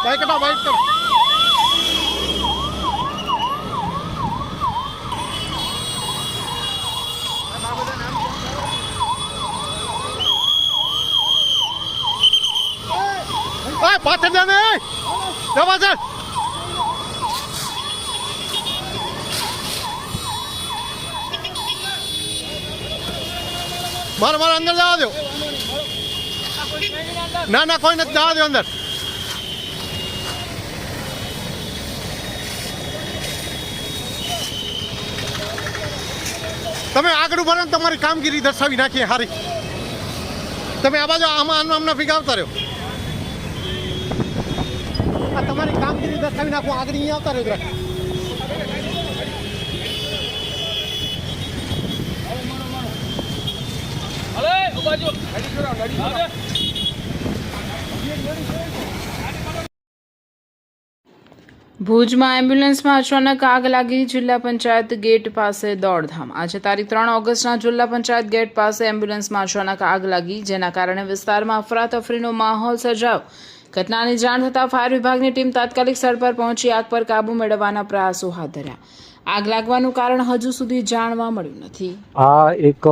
Bike हटाओ, bike करो। पाछળ જાને જવા ચાલ મારા અંદર જવા દો ના કોઈ નથી જવા દો અંદર તમે આગળ ઉભા રહો તમારી કામગીરી દર્શાવી નાખીએ હારી તમે આ બાજુ આમના ભેગા આવતા રહ્યો તમારી કામગીરી દર્શાવી નાખો આગળ અહીંયા આવતા રહ્યો ભુજમાં એમ્બ્યુલન્સમાં અચાનક આગ લાગી જિલ્લા પંચાયત ગેટ પાસે દોડધામ આજે તારીખ 3 ઓગસ્ટના જિલ્લા પંચાયત ગેટ પાસે એમ્બ્યુલન્સમાં અચાનક આગ લાગી જેના કારણે વિસ્તારમાં અફરાતફરીનો માહોલ સર્જાયો ઘટનાની જાણ થતાં ફાયર વિભાગની ટીમ તાત્કાલિક સ્થળ પર પહોંચી આગ પર કાબૂ મેળવવાના પ્રયાસો હાથ ધર્યા આગ લાગવાનું કારણ હજુ સુધી જાણવા મળ્યું નથી આ એક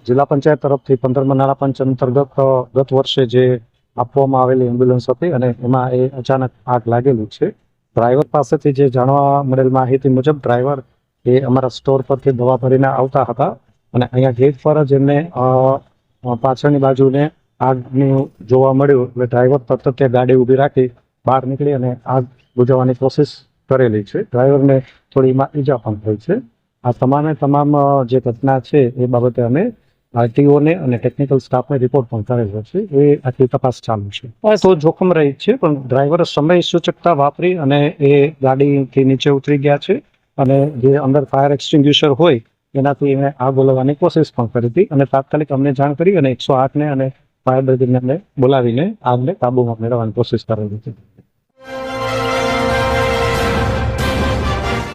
જિલ્લા પંચાયત તરફથી 15મા નાણાં પંચ અંતર્ગત ગત વર્ષે જે આપવામાં આવેલી એમ્બ્યુલન્સ હતી અને એમાં એ અચાનક આગ લાગેલી છે ડ્રાઈવર પાસેથી જે જાણવા મળેલ માહિતી મુજબ ડ્રાઈવર એ અમારા સ્ટોર પરથી દવા ભરીને આવતા હતા અને અહીંયા ગેટ પર જ એમને પાછળની બાજુને આગનું જોવા મળ્યું એટલે ડ્રાઈવર તરત તે ગાડી ઊભી રાખી બહાર નીકળી અને આગ બુઝાવવાની કોશિશ કરેલી છે ડ્રાઈવરને થોડી ઈજા પણ થઈ છે આ તમામ જે ઘટના છે એ બાબતે અમે આરટીઓને અને ટેકનિકલ સ્ટાફને રિપોર્ટ પણ કરેલો છે એ આખી તપાસ ચાલુ છે તો જોખમ રહી છે પણ ડ્રાઈવરે સમય સૂચકતા વાપરી અને એ ગાડીથી નીચે ઉતરી ગયા છે અને જે અંદર ફાયર એક્સટિંગ્યુશર હોય એનાથી એને આગ ઓલવવાની કોશિશ પણ કરી હતી અને તાત્કાલિક અમને જાણ કરી અને 108ને અને ફાયર બ્રિગેડને બોલાવીને આગને કાબૂમાં મેળવવાની કોશિશ કરેલી હતી